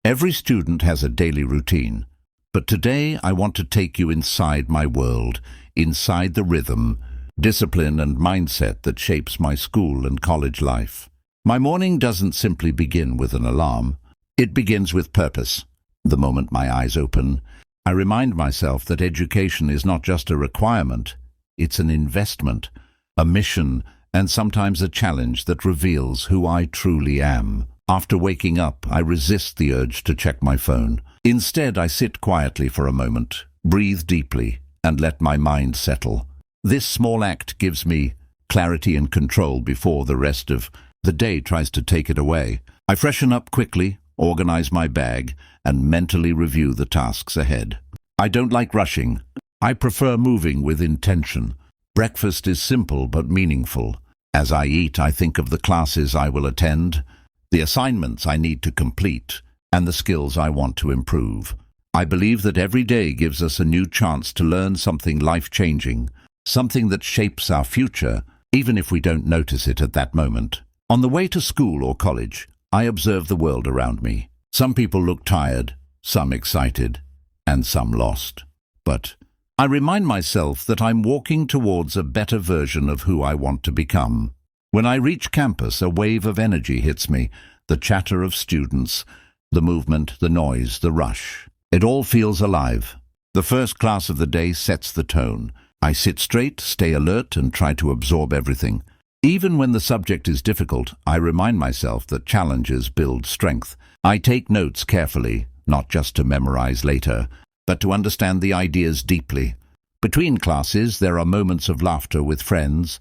Every student has a daily routine, but today I want to take you inside my world, inside the rhythm, discipline and mindset that shapes my school and college life. My morning doesn't simply begin with an alarm. It begins with purpose. The moment my eyes open, I remind myself that education is not just a requirement, it's an investment, a mission, and sometimes a challenge that reveals who I truly am. After waking up, I resist the urge to check my phone. Instead, I sit quietly for a moment, breathe deeply, and let my mind settle. This small act gives me clarity and control before the rest of the day tries to take it away. I freshen up quickly, organize my bag, and mentally review the tasks ahead. I don't like rushing. I prefer moving with intention. Breakfast is simple but meaningful. As I eat, I think of the classes I will attend, the assignments I need to complete, and the skills I want to improve. I believe that every day gives us a new chance to learn something life-changing, something that shapes our future, even if we don't notice it at that moment. On the way to school or college, I observe the world around me. Some people look tired, some excited, and some lost. But I remind myself that I'm walking towards a better version of who I want to become. When I reach campus, a wave of energy hits me, the chatter of students, the movement, the noise, the rush. It all feels alive. The first class of the day sets the tone. I sit straight, stay alert, and try to absorb everything. Even when the subject is difficult, I remind myself that challenges build strength. I take notes carefully, not just to memorize later, but to understand the ideas deeply. Between classes, there are moments of laughter with friends,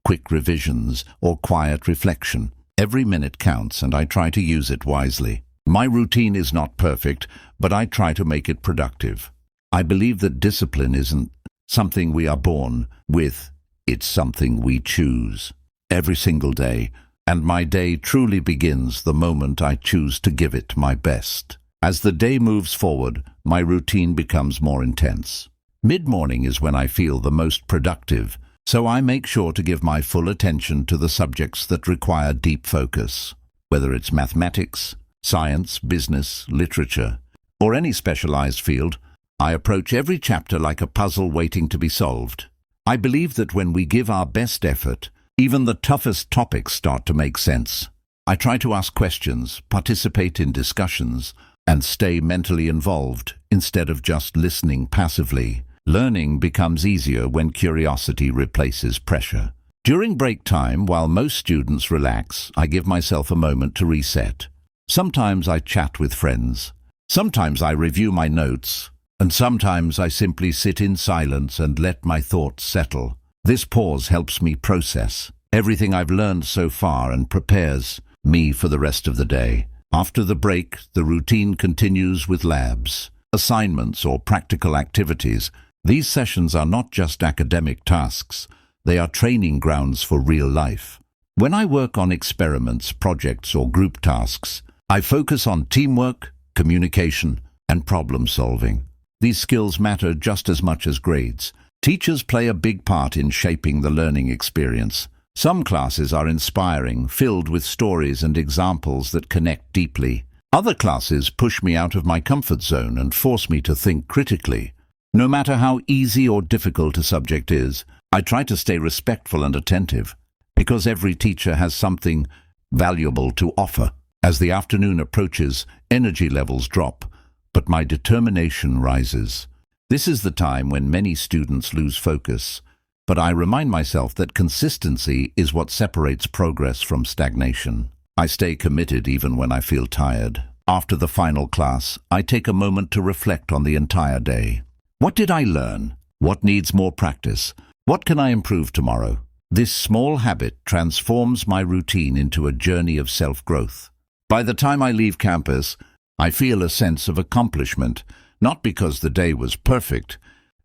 quick revisions, or quiet reflection. Every minute counts, and I try to use it wisely. My routine is not perfect, but I try to make it productive. I believe that discipline isn't something we are born with, it's something we choose. Every single day, and my day truly begins the moment I choose to give it my best. As the day moves forward, my routine becomes more intense. Mid-morning is when I feel the most productive, so I make sure to give my full attention to the subjects that require deep focus. Whether it's mathematics, science, business, literature, or any specialized field, I approach every chapter like a puzzle waiting to be solved. I believe that when we give our best effort, even the toughest topics start to make sense. I try to ask questions, participate in discussions, and stay mentally involved instead of just listening passively. Learning becomes easier when curiosity replaces pressure. During break time, while most students relax, I give myself a moment to reset. Sometimes I chat with friends. Sometimes I review my notes. And sometimes I simply sit in silence and let my thoughts settle. This pause helps me process everything I've learned so far and prepares me for the rest of the day. After the break, the routine continues with labs, assignments, or practical activities. These sessions are not just academic tasks, they are training grounds for real life. When I work on experiments, projects, or group tasks, I focus on teamwork, communication, and problem solving. These skills matter just as much as grades. Teachers play a big part in shaping the learning experience. Some classes are inspiring, filled with stories and examples that connect deeply. Other classes push me out of my comfort zone and force me to think critically. No matter how easy or difficult a subject is, I try to stay respectful and attentive, because every teacher has something valuable to offer. As the afternoon approaches, energy levels drop, but my determination rises. This is the time when many students lose focus, but I remind myself that consistency is what separates progress from stagnation. I stay committed even when I feel tired. After the final class, I take a moment to reflect on the entire day. What did I learn? What needs more practice? What can I improve tomorrow? This small habit transforms my routine into a journey of self-growth. By the time I leave campus, I feel a sense of accomplishment, not because the day was perfect,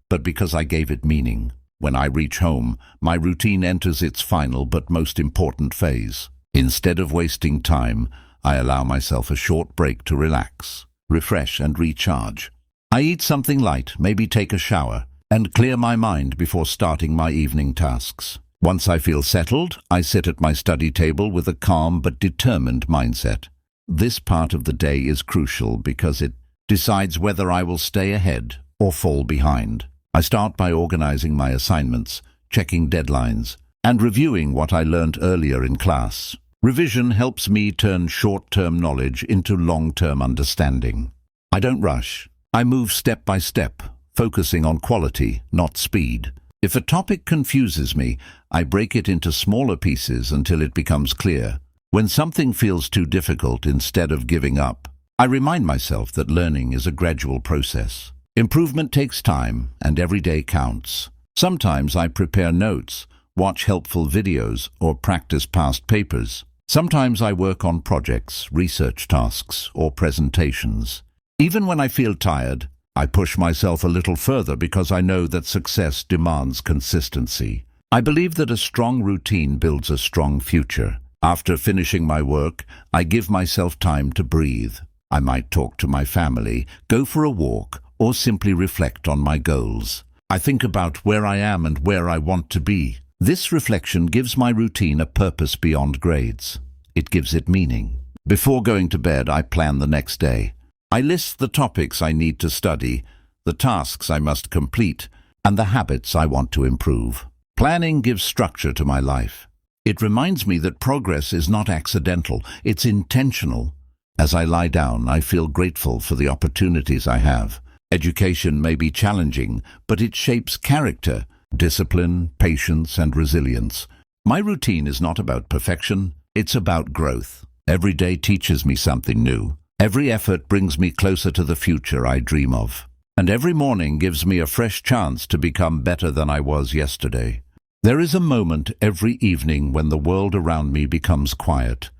but because I gave it meaning. When I reach home, my routine enters its final but most important phase. Instead of wasting time, I allow myself a short break to relax, refresh, and recharge. I eat something light, maybe take a shower, and clear my mind before starting my evening tasks. Once I feel settled, I sit at my study table with a calm but determined mindset. This part of the day is crucial because it decides whether I will stay ahead or fall behind. I start by organizing my assignments, checking deadlines, and reviewing what I learned earlier in class. Revision helps me turn short-term knowledge into long-term understanding. I don't rush. I move step by step, focusing on quality, not speed. If a topic confuses me, I break it into smaller pieces until it becomes clear. When something feels too difficult, instead of giving up, I remind myself that learning is a gradual process. Improvement takes time, and every day counts. Sometimes I prepare notes, watch helpful videos, or practice past papers. Sometimes I work on projects, research tasks, or presentations. Even when I feel tired, I push myself a little further because I know that success demands consistency. I believe that a strong routine builds a strong future. After finishing my work, I give myself time to breathe. I might talk to my family, go for a walk, or simply reflect on my goals. I think about where I am and where I want to be. This reflection gives my routine a purpose beyond grades. It gives it meaning. Before going to bed, I plan the next day. I list the topics I need to study, the tasks I must complete, and the habits I want to improve. Planning gives structure to my life. It reminds me that progress is not accidental, it's intentional. As I lie down, I feel grateful for the opportunities I have. Education may be challenging, but it shapes character, discipline, patience, and resilience. My routine is not about perfection, it's about growth. Every day teaches me something new. Every effort brings me closer to the future I dream of. And every morning gives me a fresh chance to become better than I was yesterday. There is a moment every evening when the world around me becomes quiet,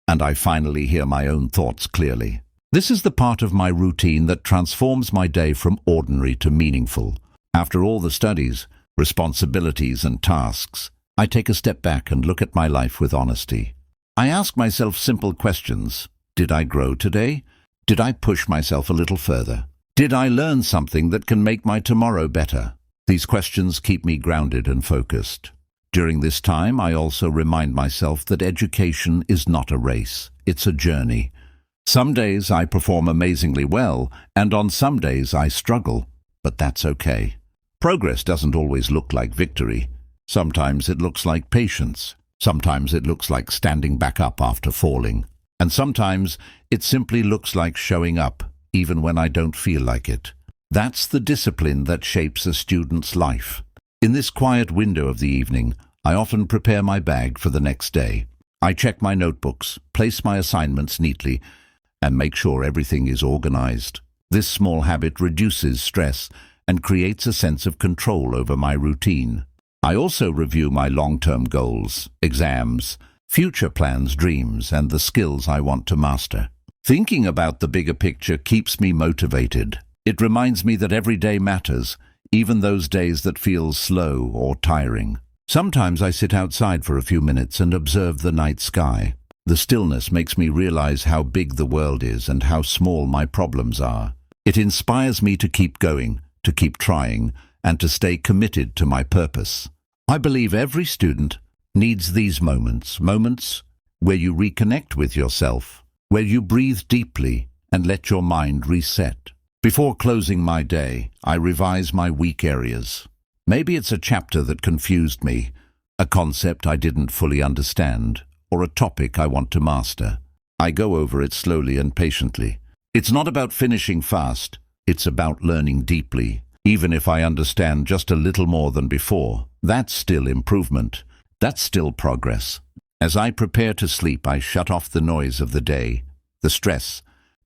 and I finally hear my own thoughts clearly. This is the part of my routine that transforms my day from ordinary to meaningful. After all the studies, responsibilities, and tasks, I take a step back and look at my life with honesty. I ask myself simple questions. Did I grow today? Did I push myself a little further? Did I learn something that can make my tomorrow better? These questions keep me grounded and focused. During this time, I also remind myself that education is not a race, it's a journey. Some days I perform amazingly well, and on some days I struggle, but that's okay. Progress doesn't always look like victory. Sometimes it looks like patience. Sometimes it looks like standing back up after falling. And sometimes it simply looks like showing up, even when I don't feel like it. That's the discipline that shapes a student's life. In this quiet window of the evening, I often prepare my bag for the next day. I check my notebooks, place my assignments neatly, and make sure everything is organized. This small habit reduces stress and creates a sense of control over my routine. I also review my long-term goals, exams, future plans, dreams, and the skills I want to master. Thinking about the bigger picture keeps me motivated. It reminds me that every day matters, even those days that feel slow or tiring. Sometimes I sit outside for a few minutes and observe the night sky. The stillness makes me realize how big the world is and how small my problems are. It inspires me to keep going, to keep trying, and to stay committed to my purpose. I believe every student needs these moments where you reconnect with yourself, where you breathe deeply and let your mind reset. Before closing my day, I revise my weak areas. Maybe it's a chapter that confused me, a concept I didn't fully understand, or a topic I want to master. I go over it slowly and patiently. It's not about finishing fast, it's about learning deeply. Even if I understand just a little more than before, that's still improvement. That's still progress. As I prepare to sleep, I shut off the noise of the day, the stress,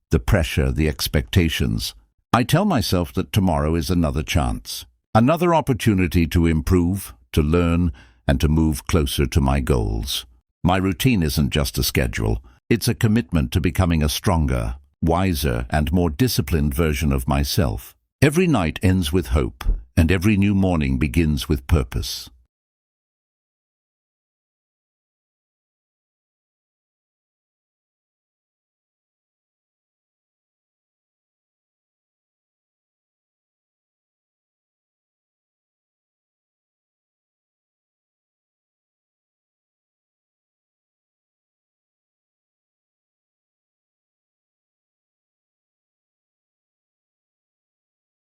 the pressure, the expectations. I tell myself that tomorrow is another chance, another opportunity to improve, to learn, and to move closer to my goals. My routine isn't just a schedule. It's a commitment to becoming a stronger, wiser, and more disciplined version of myself. Every night ends with hope, and every new morning begins with purpose.